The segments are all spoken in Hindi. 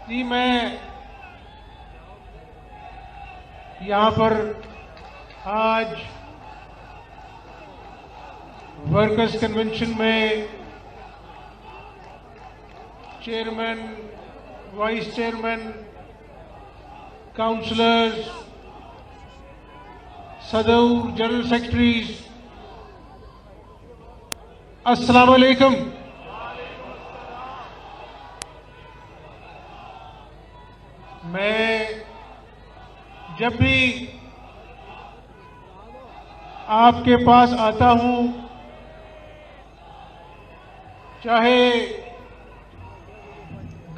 जी, मैं यहाँ पर आज वर्कर्स कन्वेंशन में चेयरमैन, वाइस चेयरमैन, काउंसलर्स, सदर जनरल सेक्रेटरीज, अस्सलाम वालेकुम। मैं जब भी आपके पास आता हूं, चाहे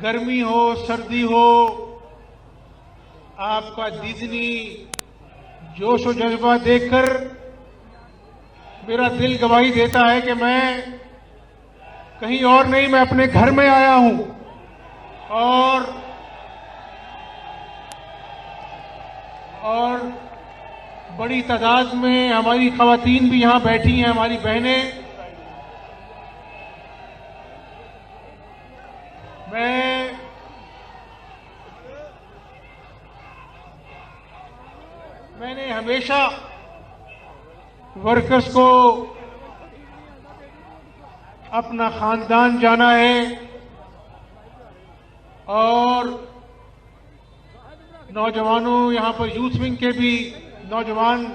गर्मी हो, सर्दी हो, आपका दीदनी जोश और जज्बा देखकर मेरा दिल गवाही देता है कि मैं कहीं और नहीं, मैं अपने घर में आया हूं। और बड़ी तादाद में हमारी खवातीन भी यहां बैठी हैं, हमारी बहनें। मैंने हमेशा वर्कर्स को अपना खानदान जाना है और नौजवानों, यहाँ पर यूथ विंग के भी नौजवान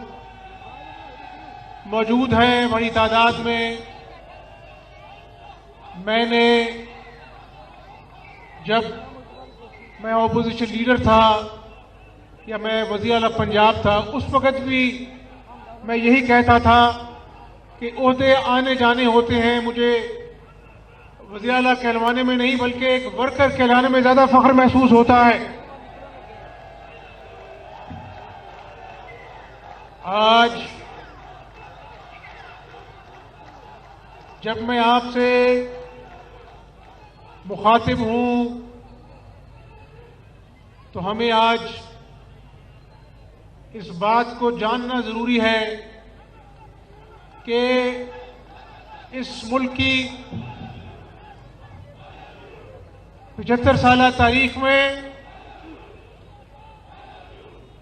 मौजूद हैं बड़ी तादाद में। मैंने जब मैं ऑपोजिशन लीडर था या मैं वज़ीर आला पंजाब था, उस वक़्त भी मैं यही कहता था कि ओहदे आने जाने होते हैं, मुझे वज़ीर आला कहलवाने में नहीं बल्कि एक वर्कर कहलाने में ज़्यादा फख्र महसूस होता है। आज जब मैं आपसे मुखातिब हूं तो हमें आज इस बात को जानना जरूरी है कि इस मुल्क की 75 साला तारीख में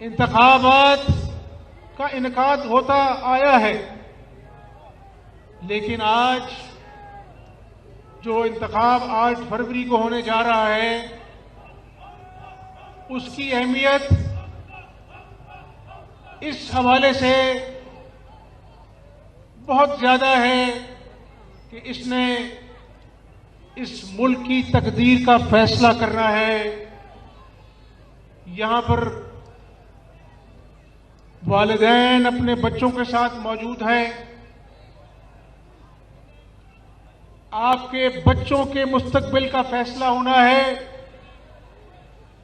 इंतखाबात का इनकाद होता आया है, लेकिन आज जो इंतखाब 8 फरवरी को होने जा रहा है, उसकी अहमियत इस हवाले से बहुत ज्यादा है कि इसने इस मुल्क की तकदीर का फैसला करना है। यहां पर वालिदैन अपने बच्चों के साथ मौजूद हैं। आपके बच्चों के मुस्तकबिल का फैसला होना है।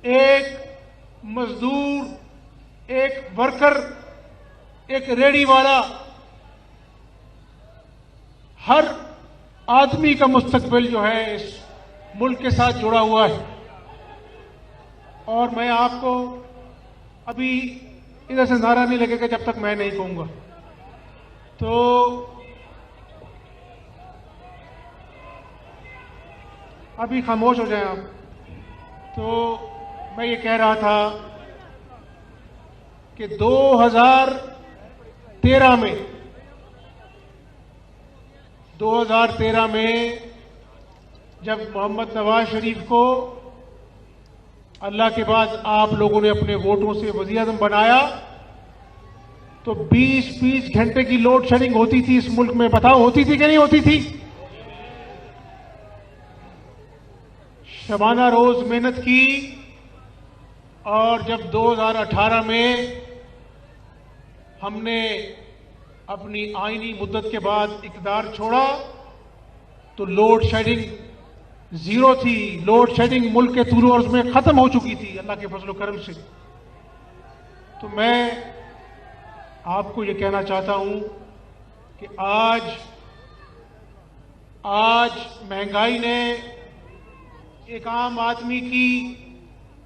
एक मजदूर, एक वर्कर, एक रेहड़ी वाला, हर आदमी का मुस्तकबिल जो है इस मुल्क के साथ जुड़ा हुआ है। और मैं आपको अभी इधर से नारा नहीं लगेगा जब तक मैं नहीं कहूंगा। तो अभी खामोश हो जाएं आप। तो मैं ये कह रहा था कि 2013 में जब मोहम्मद नवाज शरीफ को अल्लाह के बाद आप लोगों ने अपने वोटों से वज़ीर आज़म बनाया, तो 20-20 घंटे की लोड शेडिंग होती थी इस मुल्क में। बताओ, होती थी कि नहीं होती थी? शबाना रोज मेहनत की और जब 2018 में हमने अपनी आईनी मुद्दत के बाद इक़्तिदार छोड़ा तो लोड शेडिंग जीरो थी। लोड शेडिंग मुल्क के तूल अर्ज़ में खत्म हो चुकी थी अल्लाह के फजल करम से। तो मैं आपको ये कहना चाहता हूं कि आज महंगाई ने एक आम आदमी की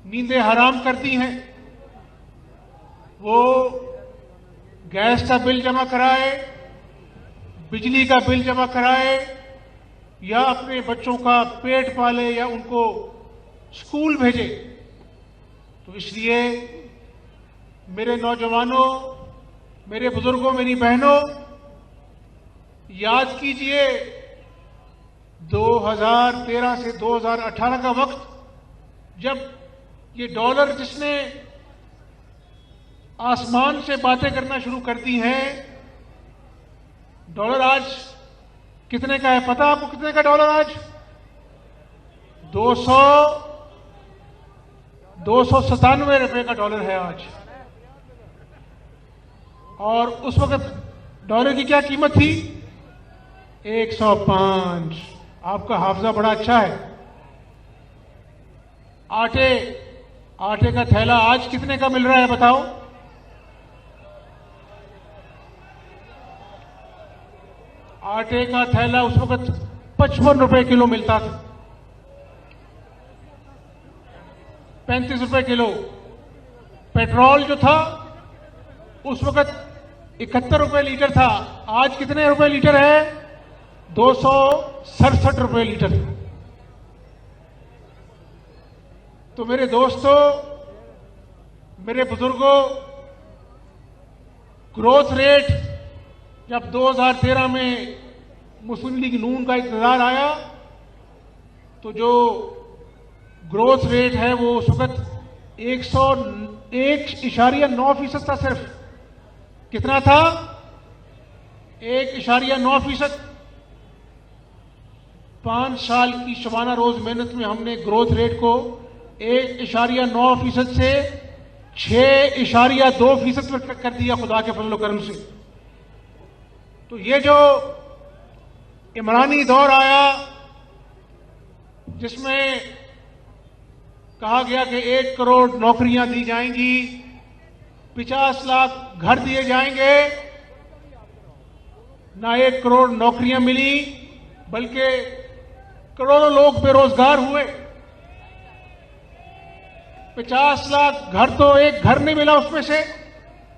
नींदें हराम कर दी हैं। वो गैस का बिल जमा कराए, बिजली का बिल जमा कराए, या अपने बच्चों का पेट पाले, या उनको स्कूल भेजे। तो इसलिए मेरे नौजवानों, मेरे बुजुर्गों, मेरी बहनों, याद कीजिए 2013 से 2018 का वक्त, जब ये डॉलर जिसने आसमान से बातें करना शुरू कर दी हैं। डॉलर आज कितने का है पता आपको? कितने का डॉलर आज? 297 रुपए का डॉलर है आज। और उस वक्त डॉलर की क्या कीमत थी? 105। आपका हाफजा बड़ा अच्छा है। आटे का थैला आज कितने का मिल रहा है बताओ? आटे का थैला उस वक्त 55 रुपए किलो मिलता था, 35 रुपए किलो। पेट्रोल जो था उस वक्त 71 रुपए लीटर था, आज कितने रुपए लीटर है? 267 रुपए लीटर। तो मेरे दोस्तों, मेरे बुजुर्गों, ग्रोथ रेट जब 2013 में मुस्लिम लीग नून का इक़्तिदार आया तो जो ग्रोथ रेट है वो उस वक्त 101.9% था। सिर्फ कितना था? 1.9%। 5 साल की शबाना रोज मेहनत में हमने ग्रोथ रेट को 1.9% से 6.2% कर दिया खुदा के फजल करम से। तो ये जो इमरानी दौर आया जिसमें कहा गया कि 1 करोड़ नौकरियां दी जाएंगी, 50 लाख घर दिए जाएंगे, ना 1 करोड़ नौकरियां मिली बल्कि करोड़ों लोग बेरोजगार हुए। 50 लाख घर तो एक घर नहीं मिला उसमें से,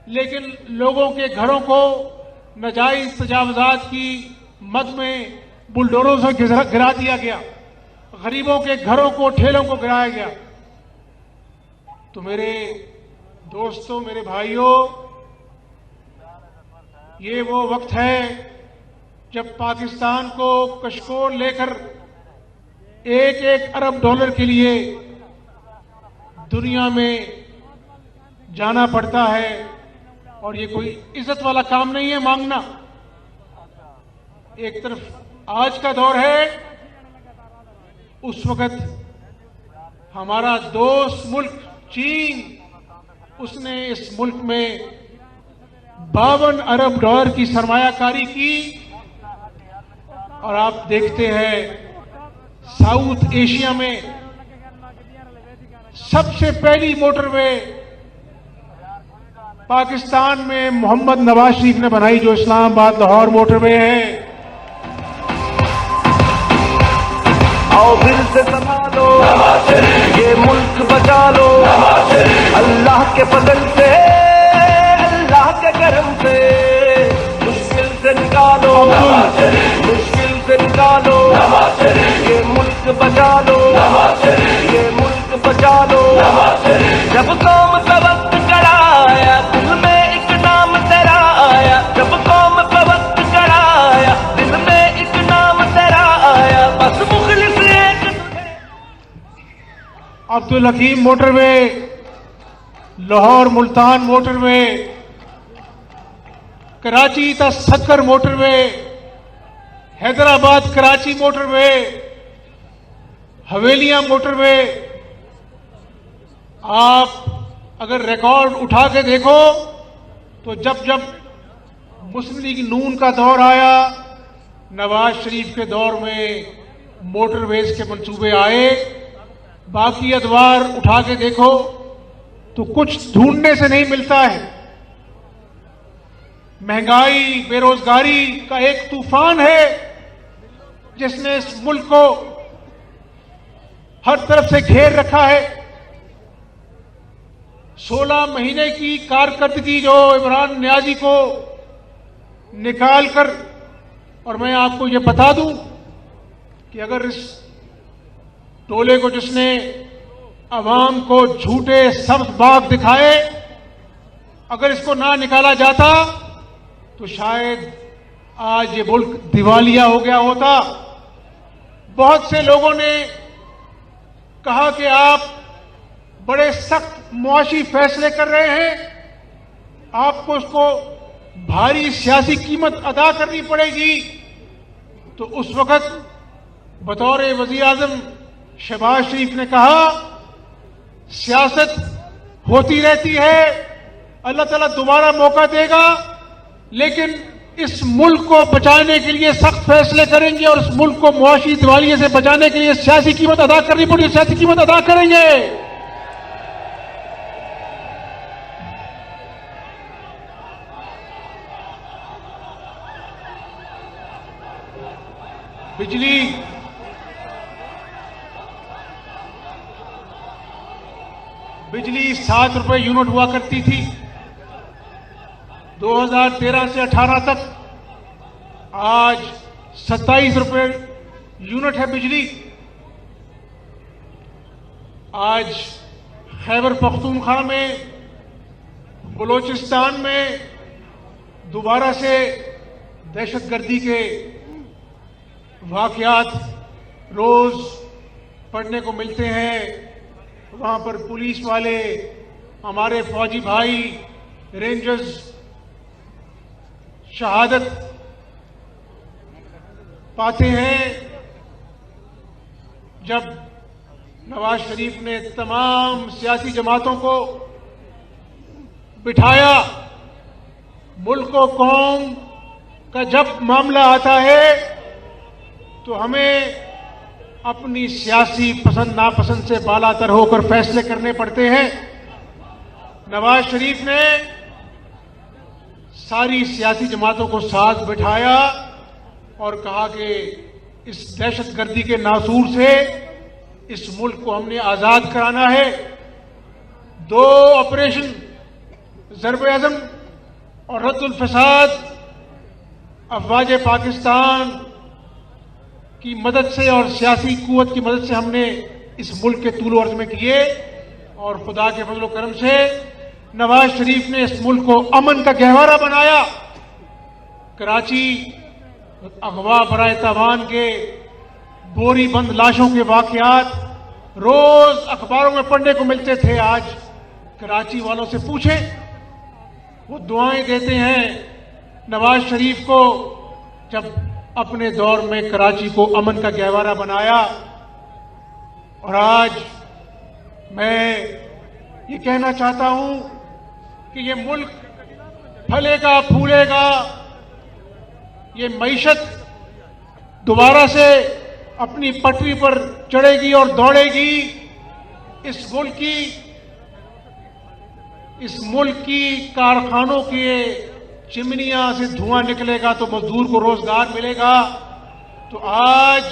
लेकिन लोगों के घरों को नाजायज तजावजात की मद में बुलडोरों से गिरा दिया गया, गरीबों के घरों को, ठेलों को गिराया गया। तो मेरे दोस्तों, मेरे भाइयों, ये वो वक्त है जब पाकिस्तान को कशकोल लेकर 1-1 अरब डॉलर के लिए दुनिया में जाना पड़ता है। और ये कोई इज्जत वाला काम नहीं है मांगना। एक तरफ आज का दौर है, उस वक्त हमारा दोस्त मुल्क चीन, उसने इस मुल्क में 52 अरब डॉलर की सरमायाकारी की। और आप देखते हैं साउथ एशिया में सबसे पहली मोटरवे पाकिस्तान में मोहम्मद नवाज शरीफ ने बनाई, जो इस्लामाबाद लाहौर मोटरवे है। आओ फिर से संभालो, ये मुल्क बचा लो, अल्लाह के फजल से, अल्लाह के करम से, मुश्किल से निकालो, मुश्किल से निकालो, ये मुल्क बचा लो, ये मुल्क बचा लो। जब कौम का वक्त कराया, दिल में एक नाम तेरा आया। जब कौम का वक्त कराया, दिल में एक नाम तेरा आया। बस मुखलिस एक अब्दुल हकीम मोटरवे, लाहौर मुल्तान मोटरवे, कराची ता Sukkur motorway, Hyderabad Karachi motorway, Havelian motorway. आप अगर रिकॉर्ड उठा के देखो तो जब जब मुस्लिम लीग नून का दौर आया, नवाज शरीफ के दौर में मोटरवेज के मंसूबे आए। बाकी अदवार उठा के देखो तो कुछ ढूंढने से नहीं मिलता है। महंगाई, बेरोजगारी का एक तूफान है जिसने इस मुल्क को हर तरफ से घेर रखा है। 16 महीने की कारकर्दगी जो इमरान नियाजी को निकालकर, और मैं आपको ये बता दूं कि अगर इस टोले को जिसने अवाम को झूठे सब्ज बाग दिखाए, अगर इसको ना निकाला जाता तो शायद आज ये मुल्क दिवालिया हो गया होता। बहुत से लोगों ने कहा कि आप बड़े सख्त मुआशी फैसले कर रहे हैं, आपको उसको भारी सियासी कीमत अदा करनी पड़ेगी। तो उस वक्त बतौर वज़ीर आज़म शहबाज शरीफ ने कहा, सियासत होती रहती है, अल्लाह ताला दोबारा मौका देगा, लेकिन इस मुल्क को बचाने के लिए सख्त फैसले करेंगे और इस मुल्क को मुआशी दिवालिये से बचाने के लिए सियासी कीमत अदा करनी पड़ेगी, सियासी कीमत अदा करेंगे। बिजली 7 रुपए यूनिट हुआ करती थी 2013 से 18 तक, आज 27 रुपए यूनिट है बिजली। आज खैबर पख्तूनख्वा में, बलोचिस्तान में दोबारा से दहशतगर्दी के वाकयात रोज पढ़ने को मिलते हैं। वहां पर पुलिस वाले, हमारे फौजी भाई, रेंजर्स शहादत पाते हैं। जब नवाज शरीफ ने तमाम सियासी जमातों को बिठाया, मुल्क और कौम का जब मामला आता है तो हमें अपनी सियासी पसंद नापसंद से बालातर होकर फैसले करने पड़ते हैं। नवाज शरीफ ने सारी सियासी जमातों को साथ बिठाया और कहा कि इस दहशतगर्दी के नासूर से इस मुल्क को हमने आजाद कराना है। 2 ऑपरेशन ज़र्ब-ए-आज़म और रद्दुल फसाद अफवाज पाकिस्तान की मदद से और सियासी कुव्वत की मदद से हमने इस मुल्क के तूल अर्ज में किए, और खुदा के फजल करम से नवाज शरीफ ने इस मुल्क को अमन का गहवारा बनाया। कराची अगवा बराए तावान के बोरी बंद लाशों के वाकयात रोज अखबारों में पढ़ने को मिलते थे। आज कराची वालों से पूछें, वो दुआएं देते हैं नवाज शरीफ को, जब अपने दौर में कराची को अमन का गहवारा बनाया। और आज मैं ये कहना चाहता हूं कि ये मुल्क फलेगा फूलेगा, ये मईशत दोबारा से अपनी पटरी पर चढ़ेगी और दौड़ेगी। इस मुल्क की कारखानों के चिमनियां से धुआं निकलेगा तो मजदूर को रोजगार मिलेगा। तो आज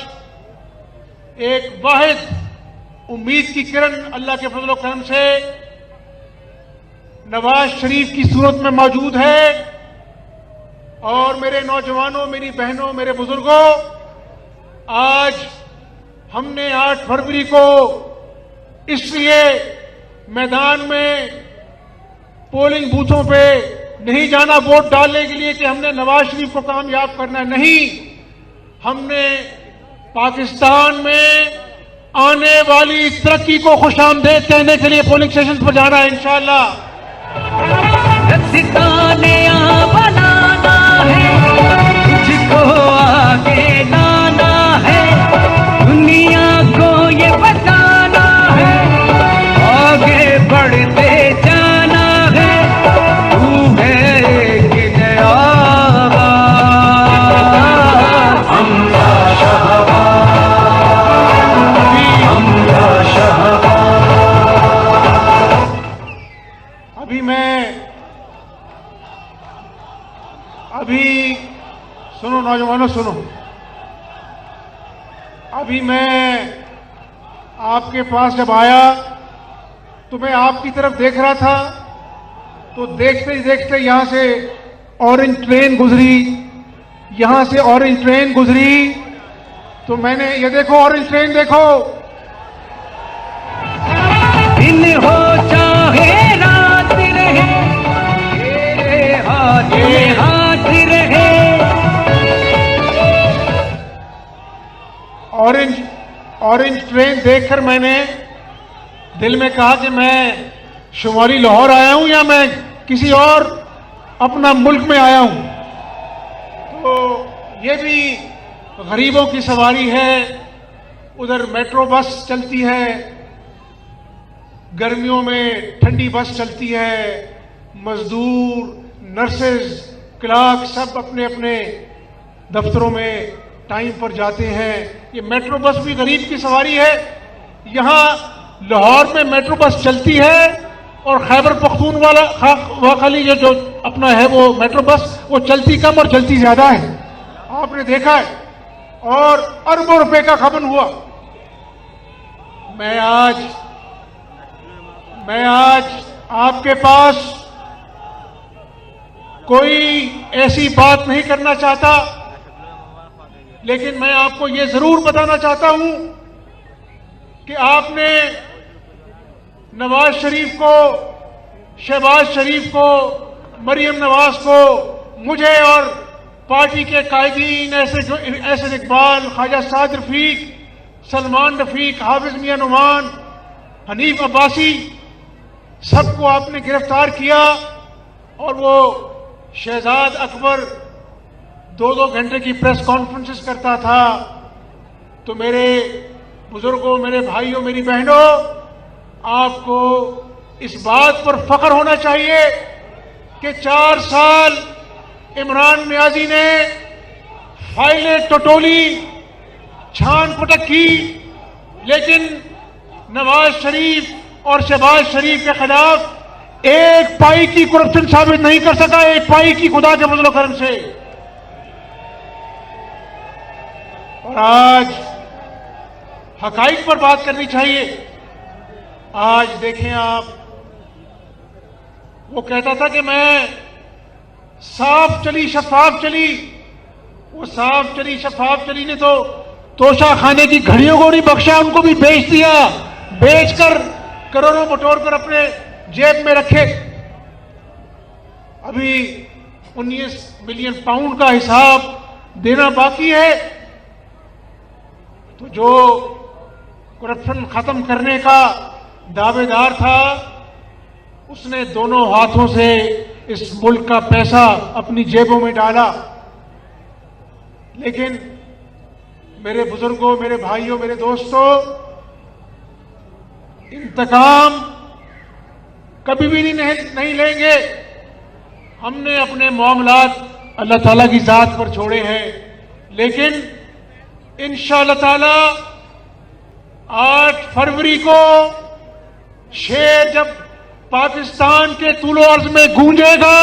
एक वाहिद उम्मीद की किरण अल्लाह के फजल करम से नवाज शरीफ की सूरत में मौजूद है। और मेरे नौजवानों, मेरी बहनों, मेरे बुजुर्गों, आज हमने 8 फरवरी को इसलिए मैदान में पोलिंग बूथों पे नहीं जाना वोट डालने के लिए कि हमने नवाज शरीफ को कामयाब करना, नहीं, हमने पाकिस्तान में आने वाली तरक्की को खुशामदीद कहने के लिए पोलिंग स्टेशन पर जाना है इंशाअल्लाह। बनाना है, तुझको आगे लाना है, दुनिया को ये बताना है, आगे बढ़ते जाना है, तू है एक नया हमला शहबाज, हमला शहबाज। अभी सुनो नौजवानों, सुनो, अभी मैं आपके पास जब आया तो मैं आपकी तरफ देख रहा था, तो देखते ही देखते यहां से ऑरेंज ट्रेन गुजरी, यहां से ऑरेंज ट्रेन गुजरी, तो मैंने ये देखो ऑरेंज ट्रेन देखो, ऑरेंज ट्रेन देखकर मैंने दिल में कहा कि मैं शुमाली लाहौर आया हूं या मैं किसी और अपना मुल्क में आया हूं। तो ये भी गरीबों की सवारी है। उधर मेट्रो बस चलती है, गर्मियों में ठंडी बस चलती है, मजदूर, नर्सेज, क्लार्क सब अपने अपने दफ्तरों में टाइम पर जाते हैं। ये मेट्रो बस भी गरीब की सवारी है। यहाँ लाहौर में मेट्रो बस चलती है और खैबर पख्तूनख्वा ये जो अपना है वो मेट्रो बस वो चलती कम और चलती ज्यादा है, आपने देखा है, और अरबों रुपए का खपन हुआ। मैं आज आपके पास कोई ऐसी बात नहीं करना चाहता, लेकिन मैं आपको ये जरूर बताना चाहता हूं कि आपने नवाज शरीफ को, शहबाज शरीफ को, मरियम नवाज को, मुझे और पार्टी के कायदीन एहसन इकबाल, ख्वाजा साद रफीक, सलमान रफीक, हाफिज मियां नुमान, हनीफ अब्बासी, सबको आपने गिरफ्तार किया। और वो शहजाद अकबर 2-2 घंटे की प्रेस कॉन्फ्रेंसेस करता था। तो मेरे बुजुर्गों, मेरे भाइयों, मेरी बहनों, आपको इस बात पर फख्र होना चाहिए कि 4 साल इमरान नियाजी ने फाइलें टटोली, छान पटक की, लेकिन नवाज शरीफ और शहबाज शरीफ के खिलाफ एक पाई की करप्शन साबित नहीं कर सका, एक पाई की, खुदा के फजल करम से। और आज हकाइक पर बात करनी चाहिए। आज देखें आप, वो कहता था कि मैं साफ चली शफाफ चली। वो साफ चली शफाफ चली ने तो तोशा खाने की घड़ियों को नहीं बख्शा, उनको भी बेच दिया, बेचकर करोड़ों बटोर कर अपने जेब में रखे। अभी 19 मिलियन पाउंड का हिसाब देना बाकी है। तो जो करप्शन खत्म करने का दावेदार था, उसने दोनों हाथों से इस मुल्क का पैसा अपनी जेबों में डाला। लेकिन मेरे बुजुर्गों, मेरे भाइयों, मेरे दोस्तों, इंतकाम कभी भी नहीं लेंगे। हमने अपने मामलात अल्लाह ताला की जात पर छोड़े हैं, लेकिन इंशाअल्लाह ताला 8 फरवरी को शेर जब पाकिस्तान के तूलो अर्ज में गूंजेगा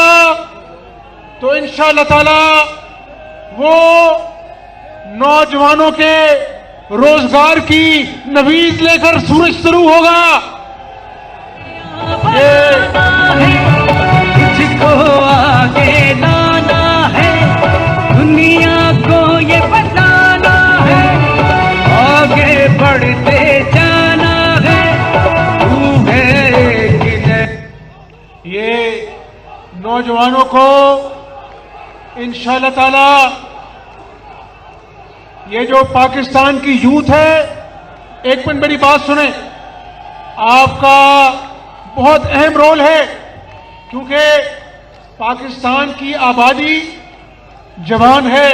तो इंशाअल्लाह ताला वो नौजवानों के रोजगार की नवीज लेकर सूरज शुरू होगा। तुझको आगे लाना है, दुनिया को ये बताना है, आगे बढ़ते जाना है, तू है कि ये नौजवानों को इंशाअल्लाह ताला, ये जो पाकिस्तान की यूथ है, एक मिनट मेरी बात सुने, आपका बहुत अहम रोल है, क्योंकि पाकिस्तान की आबादी जवान है,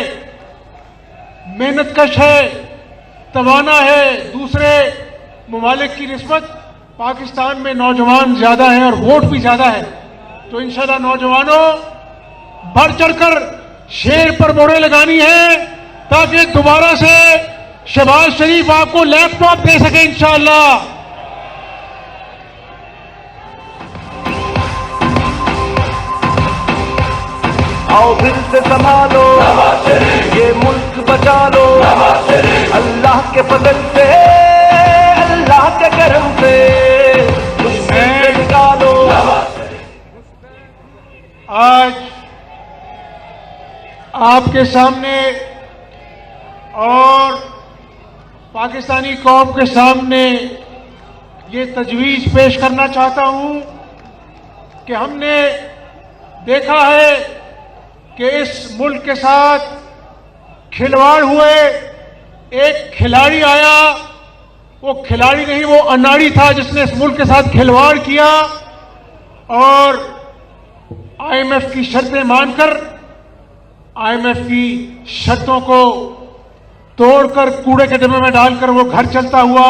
मेहनतकश है, तवाना है। दूसरे ममालिक की निस्बत पाकिस्तान में नौजवान ज्यादा है और वोट भी ज्यादा है। तो इंशाअल्लाह नौजवानों, बढ़ चढ़कर शेर पर मोहरें लगानी है, ताकि दोबारा से शहबाज शरीफ आपको लैपटॉप दे सके इंशाअल्लाह। आओ फिर से संभालो, ये मुल्क बचा लो, अल्लाह के फजल से, अल्लाह के करम से, मुश्किल से निकालो। आज आपके सामने और पाकिस्तानी कौम के सामने ये तजवीज पेश करना चाहता हूं कि हमने देखा है कि इस मुल्क के साथ खिलवाड़ हुए। एक खिलाड़ी आया वो खिलाड़ी नहीं, वो अनाड़ी था जिसने इस मुल्क के साथ खिलवाड़ किया और आईएमएफ की शर्तें मानकर आईएमएफ की शर्तों को तोड़कर कूड़े के डिब्बे में डालकर वो घर चलता हुआ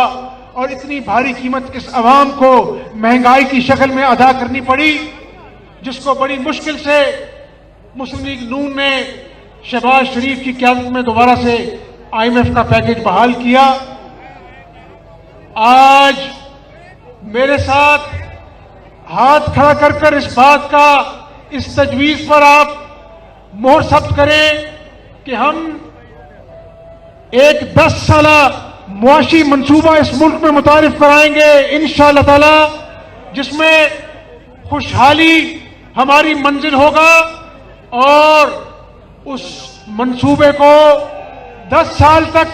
और इतनी भारी कीमत इस अवाम को महंगाई की शक्ल में अदा करनी पड़ी, जिसको बड़ी मुश्किल से मुस्लिम लीग नून ने शहबाज शरीफ की क़यादत में दोबारा से आईएमएफ का पैकेज बहाल किया। आज मेरे साथ हाथ खड़ा कर कर इस बात का, इस तजवीज पर आप मोहर सब्त करें कि हम एक 10 साला मुआशी मंसूबा इस मुल्क में मुतारिफ कराएंगे इंशाअल्लाह ताला, जिसमें खुशहाली हमारी मंजिल होगा और उस मंसूबे को 10 साल तक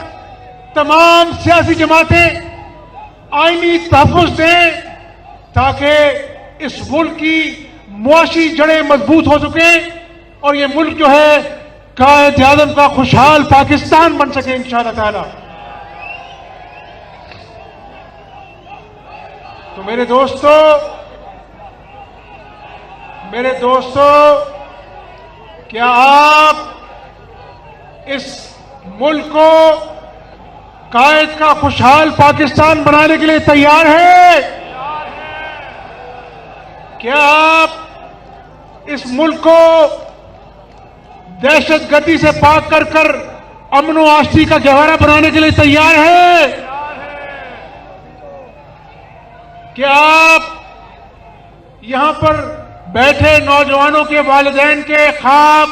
तमाम सियासी जमातें आईनी तहफ़्फ़ुज़ दें ताकि इस मुल्क की मुआशी जड़ें मजबूत हो सकें और ये मुल्क जो है कायद-ए-आज़म का खुशहाल पाकिस्तान बन सके इंशाअल्लाह ताला। तो मेरे दोस्तों, क्या आप इस मुल्क को कायद का खुशहाल पाकिस्तान बनाने के लिए तैयार हैं? क्या आप इस मुल्क को दहशतगर्दी से पाक कर कर अमन व आश्ती का गहवारा बनाने के लिए तैयार हैं? क्या आप यहां पर बैठे नौजवानों के वालिदैन के ख्वाब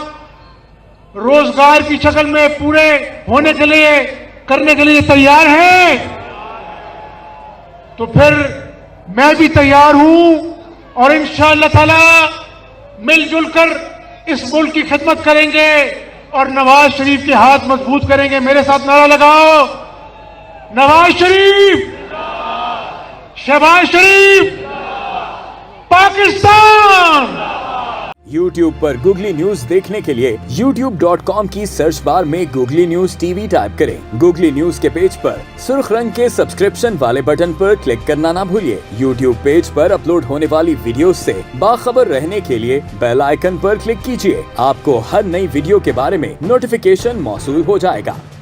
रोजगार की शक्ल में पूरे होने के लिए, करने के लिए तैयार हैं? तो फिर मैं भी तैयार हूं और इंशाअल्लाह ताला मिलजुल कर इस मुल्क की खिदमत करेंगे और नवाज शरीफ के हाथ मजबूत करेंगे। मेरे साथ नारा लगाओ, नवाज शरीफ, शहबाज शरीफ, पाकिस्तान। YouTube पर गूगली न्यूज देखने के लिए youtube.com की सर्च बार में गूगली न्यूज टीवी टाइप करें। गूगली न्यूज के पेज पर सुर्ख रंग के सब्सक्रिप्शन वाले बटन पर क्लिक करना ना भूलिए। YouTube पेज पर अपलोड होने वाली वीडियो से बाखबर रहने के लिए बेल आइकन पर क्लिक कीजिए। आपको हर नई वीडियो के बारे में नोटिफिकेशन मौसूल हो जाएगा।